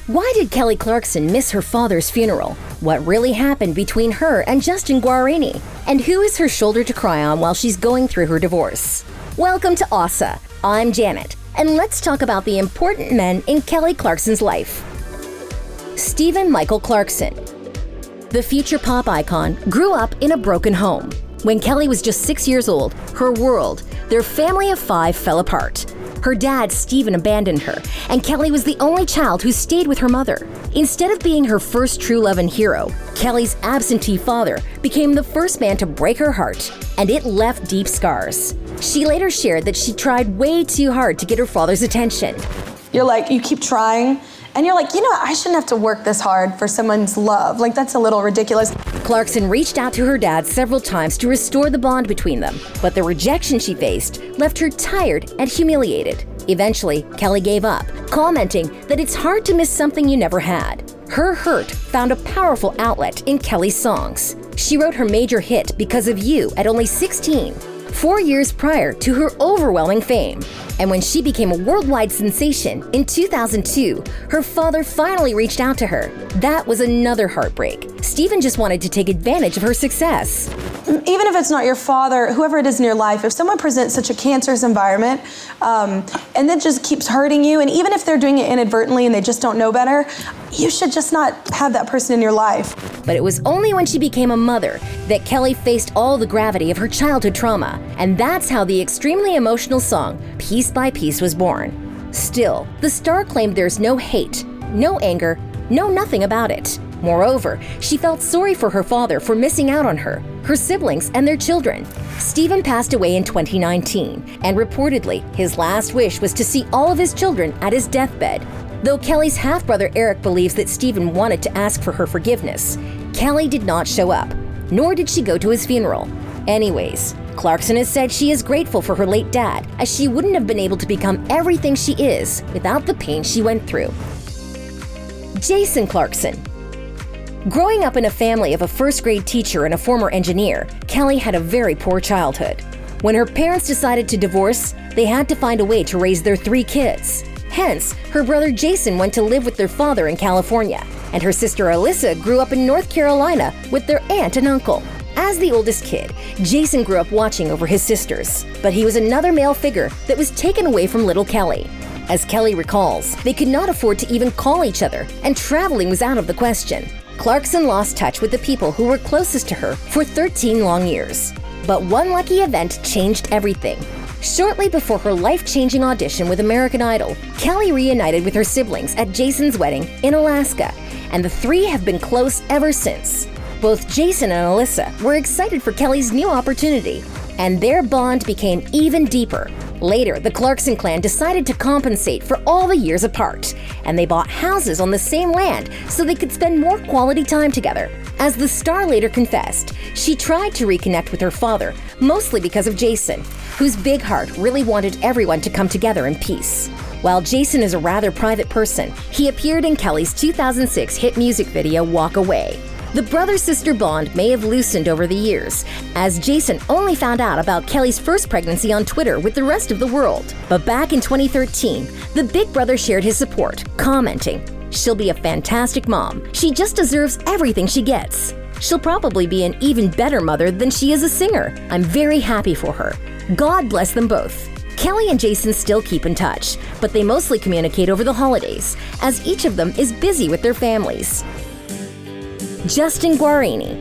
Why did Kelly Clarkson miss her father's funeral? What really happened between her and Justin Guarini? And who is her shoulder to cry on while she's going through her divorce? Welcome to OSSA. I'm Janet, and let's talk about the important men in Kelly Clarkson's life. Stephen Michael Clarkson. The future pop icon grew up in a broken home. When Kelly was just 6 years old, her world, their family of 5, fell apart. Her dad, Stephen, abandoned her, and Kelly was the only child who stayed with her mother. Instead of being her first true love and hero, Kelly's absentee father became the first man to break her heart, and it left deep scars. She later shared that she tried way too hard to get her father's attention. You keep trying, and you're like, I shouldn't have to work this hard for someone's love. That's a little ridiculous. Clarkson reached out to her dad several times to restore the bond between them, but the rejection she faced left her tired and humiliated. Eventually, Kelly gave up, commenting that it's hard to miss something you never had. Her hurt found a powerful outlet in Kelly's songs. She wrote her major hit, Because of You, at only 16, 4 years prior to her overwhelming fame. And when she became a worldwide sensation in 2002, her father finally reached out to her. That was another heartbreak. Stephen just wanted to take advantage of her success. Even if it's not your father, whoever it is in your life, if someone presents such a cancerous environment and then just keeps hurting you, and even if they're doing it inadvertently and they just don't know better, you should just not have that person in your life. But it was only when she became a mother that Kelly faced all the gravity of her childhood trauma. And that's how the extremely emotional song, Piece by Piece, was born. Still, the star claimed there's no hate, no anger, no nothing about it. Moreover, she felt sorry for her father for missing out on her, her siblings, and their children. Stephen passed away in 2019, and reportedly, his last wish was to see all of his children at his deathbed. Though Kelly's half-brother Eric believes that Stephen wanted to ask for her forgiveness, Kelly did not show up, nor did she go to his funeral. Anyways, Clarkson has said she is grateful for her late dad, as she wouldn't have been able to become everything she is without the pain she went through. Jason Clarkson. Growing up in a family of a first-grade teacher and a former engineer, Kelly had a very poor childhood. When her parents decided to divorce, they had to find a way to raise their 3 kids. Hence, her brother Jason went to live with their father in California, and her sister Alyssa grew up in North Carolina with their aunt and uncle. As the oldest kid, Jason grew up watching over his sisters, but he was another male figure that was taken away from little Kelly. As Kelly recalls, they could not afford to even call each other, and traveling was out of the question. Clarkson lost touch with the people who were closest to her for 13 long years. But one lucky event changed everything. Shortly before her life-changing audition with American Idol, Kelly reunited with her siblings at Jason's wedding in Alaska, and the 3 have been close ever since. Both Jason and Alyssa were excited for Kelly's new opportunity, and their bond became even deeper. Later, the Clarkson clan decided to compensate for all the years apart, and they bought houses on the same land so they could spend more quality time together. As the star later confessed, she tried to reconnect with her father, mostly because of Jason, whose big heart really wanted everyone to come together in peace. While Jason is a rather private person, he appeared in Kelly's 2006 hit music video, Walk Away. The brother-sister bond may have loosened over the years, as Jason only found out about Kelly's first pregnancy on Twitter with the rest of the world. But back in 2013, the big brother shared his support, commenting, "She'll be a fantastic mom. She just deserves everything she gets. She'll probably be an even better mother than she is a singer. I'm very happy for her. God bless them both." Kelly and Jason still keep in touch, but they mostly communicate over the holidays, as each of them is busy with their families. Justin Guarini.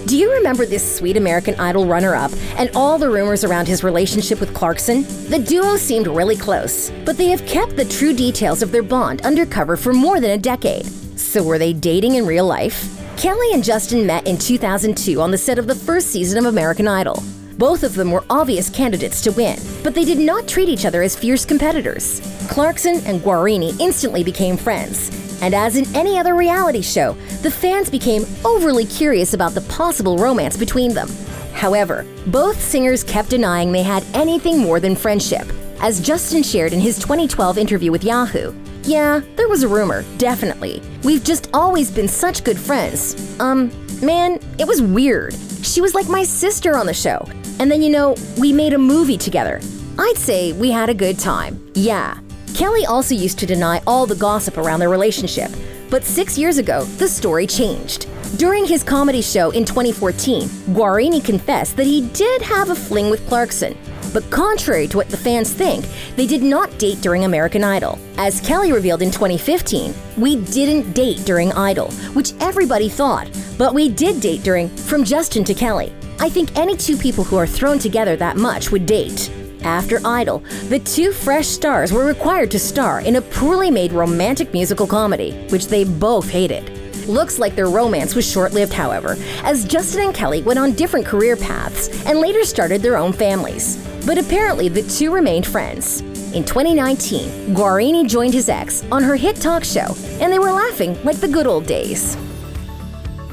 Do you remember this sweet American Idol runner-up and all the rumors around his relationship with Clarkson? The duo seemed really close, but they have kept the true details of their bond undercover for more than a decade. So were they dating in real life? Kelly and Justin met in 2002 on the set of the first season of American Idol. Both of them were obvious candidates to win, but they did not treat each other as fierce competitors. Clarkson and Guarini instantly became friends, and as in any other reality show, the fans became overly curious about the possible romance between them. However, both singers kept denying they had anything more than friendship, as Justin shared in his 2012 interview with Yahoo. "Yeah, there was a rumor, definitely. We've just always been such good friends. Man, it was weird. She was like my sister on the show. And then, we made a movie together. I'd say we had a good time. Yeah." Kelly also used to deny all the gossip around their relationship, but 6 years ago, the story changed. During his comedy show in 2014, Guarini confessed that he did have a fling with Clarkson. But contrary to what the fans think, they did not date during American Idol. As Kelly revealed in 2015, "We didn't date during Idol," which everybody thought, but we did date during From Justin to Kelly. I think any two people who are thrown together that much would date. After Idol, the two fresh stars were required to star in a poorly made romantic musical comedy, which they both hated. Looks like their romance was short-lived, however, as Justin and Kelly went on different career paths and later started their own families. But apparently, the two remained friends. In 2019, Guarini joined his ex on her hit talk show, and they were laughing like the good old days.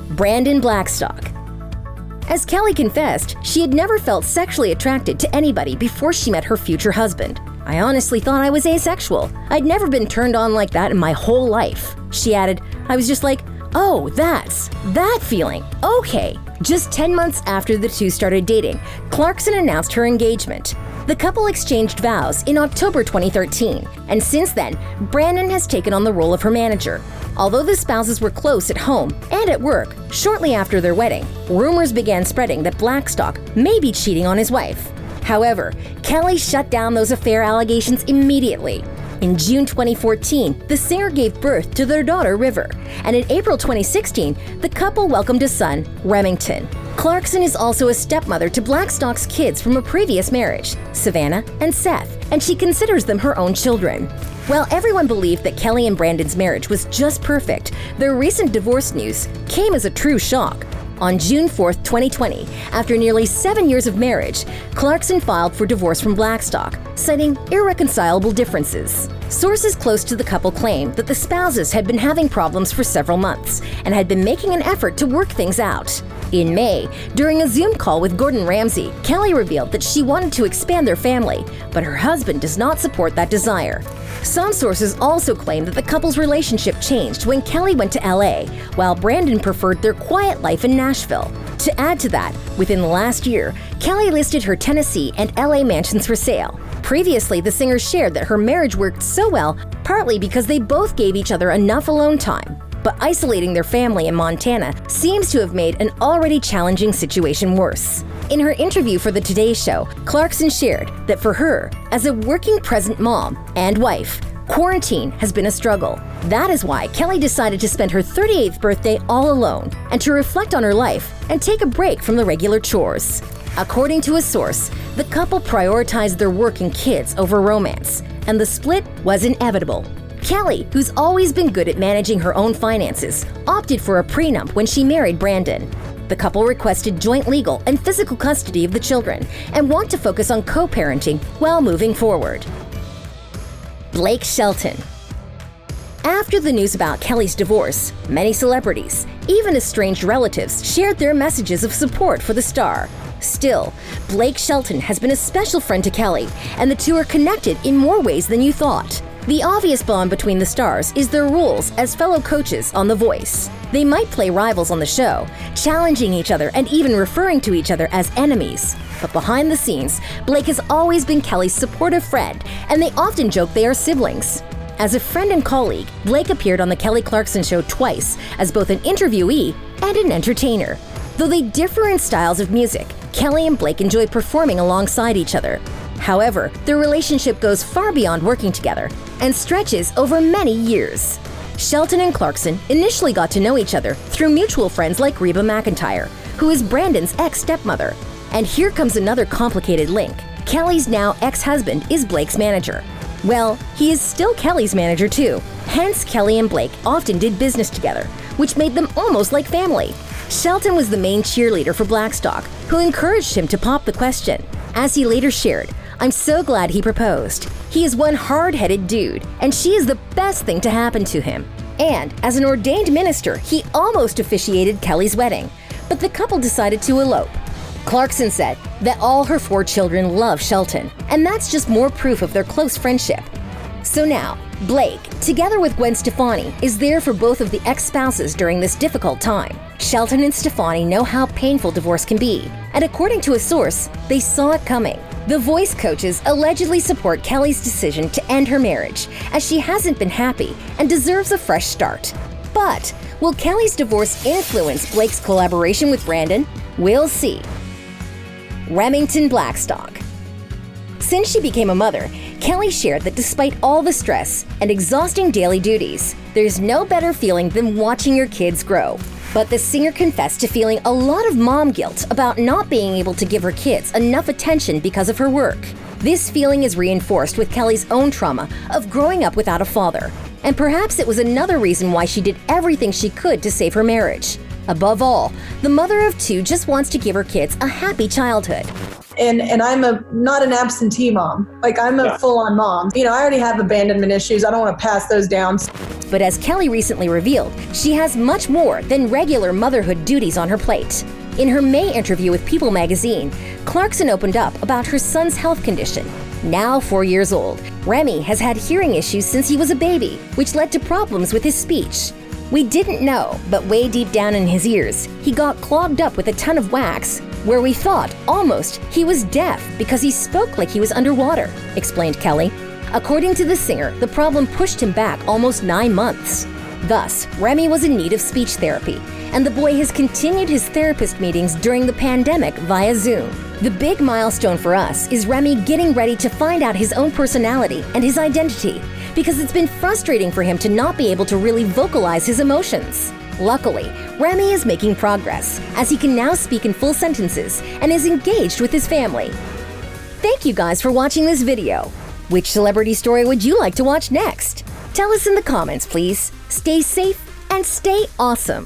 Brandon Blackstock. As Kelly confessed, she had never felt sexually attracted to anybody before she met her future husband. "I honestly thought I was asexual. I'd never been turned on like that in my whole life." She added, "I was just like, oh, that's that feeling. Okay." Just 10 months after the two started dating, Clarkson announced her engagement. The couple exchanged vows in October 2013, and since then, Brandon has taken on the role of her manager. Although the spouses were close at home and at work, shortly after their wedding, rumors began spreading that Blackstock may be cheating on his wife. However, Kelly shut down those affair allegations immediately. In June 2014, the singer gave birth to their daughter, River, and in April 2016, the couple welcomed a son, Remington. Clarkson is also a stepmother to Blackstock's kids from a previous marriage, Savannah and Seth, and she considers them her own children. While everyone believed that Kelly and Brandon's marriage was just perfect, their recent divorce news came as a true shock. On June 4, 2020, after nearly 7 years of marriage, Clarkson filed for divorce from Blackstock, citing irreconcilable differences. Sources close to the couple claim that the spouses had been having problems for several months and had been making an effort to work things out. In May, during a Zoom call with Gordon Ramsay, Kelly revealed that she wanted to expand their family, but her husband does not support that desire. Some sources also claim that the couple's relationship changed when Kelly went to LA, while Brandon preferred their quiet life in Nashville. To add to that, within the last year, Kelly listed her Tennessee and LA mansions for sale. Previously, the singer shared that her marriage worked so well partly because they both gave each other enough alone time. But isolating their family in Montana seems to have made an already challenging situation worse. In her interview for the Today Show, Clarkson shared that for her, as a working present mom and wife, quarantine has been a struggle. That is why Kelly decided to spend her 38th birthday all alone and to reflect on her life and take a break from the regular chores. According to a source, the couple prioritized their work and kids over romance, and the split was inevitable. Kelly, who's always been good at managing her own finances, opted for a prenup when she married Brandon. The couple requested joint legal and physical custody of the children and want to focus on co-parenting while moving forward. Blake Shelton. After the news about Kelly's divorce, many celebrities, even estranged relatives, shared their messages of support for the star. Still, Blake Shelton has been a special friend to Kelly, and the two are connected in more ways than you thought. The obvious bond between the stars is their roles as fellow coaches on The Voice. They might play rivals on the show, challenging each other and even referring to each other as enemies. But behind the scenes, Blake has always been Kelly's supportive friend, and they often joke they are siblings. As a friend and colleague, Blake appeared on The Kelly Clarkson Show twice as both an interviewee and an entertainer. Though they differ in styles of music, Kelly and Blake enjoy performing alongside each other. However, their relationship goes far beyond working together and stretches over many years. Shelton and Clarkson initially got to know each other through mutual friends like Reba McEntire, who is Brandon's ex-stepmother. And here comes another complicated link. Kelly's now ex-husband is Blake's manager. Well, he is still Kelly's manager too. Hence, Kelly and Blake often did business together, which made them almost like family. Shelton was the main cheerleader for Blackstock, who encouraged him to pop the question. As he later shared, "I'm so glad he proposed. He is one hard-headed dude, and she is the best thing to happen to him." And as an ordained minister, he almost officiated Kelly's wedding, but the couple decided to elope. Clarkson said that all her 4 children love Shelton, and that's just more proof of their close friendship. So now, Blake, together with Gwen Stefani, is there for both of the ex-spouses during this difficult time. Shelton and Stefani know how painful divorce can be, and according to a source, they saw it coming. The voice coaches allegedly support Kelly's decision to end her marriage, as she hasn't been happy and deserves a fresh start. But will Kelly's divorce influence Blake's collaboration with Brandon? We'll see. Remington Blackstock. Since she became a mother, Kelly shared that despite all the stress and exhausting daily duties, there's no better feeling than watching your kids grow. But the singer confessed to feeling a lot of mom guilt about not being able to give her kids enough attention because of her work. This feeling is reinforced with Kelly's own trauma of growing up without a father. And perhaps it was another reason why she did everything she could to save her marriage. Above all, the mother of two just wants to give her kids a happy childhood. And I'm not an absentee mom. Like, I'm a full-on mom. I already have abandonment issues. I don't want to pass those down. But as Kelly recently revealed, she has much more than regular motherhood duties on her plate. In her May interview with People magazine, Clarkson opened up about her son's health condition. Now 4 years old, Remy has had hearing issues since he was a baby, which led to problems with his speech. We didn't know, but way deep down in his ears, he got clogged up with a ton of wax, where we thought, almost, he was deaf because he spoke like he was underwater, explained Kelly. According to the singer, the problem pushed him back almost 9 months. Thus, Remy was in need of speech therapy, and the boy has continued his therapist meetings during the pandemic via Zoom. The big milestone for us is Remy getting ready to find out his own personality and his identity, because it's been frustrating for him to not be able to really vocalize his emotions. Luckily, Remy is making progress, as he can now speak in full sentences and is engaged with his family. Thank you guys for watching this video. Which celebrity story would you like to watch next? Tell us in the comments, please. Stay safe and stay awesome.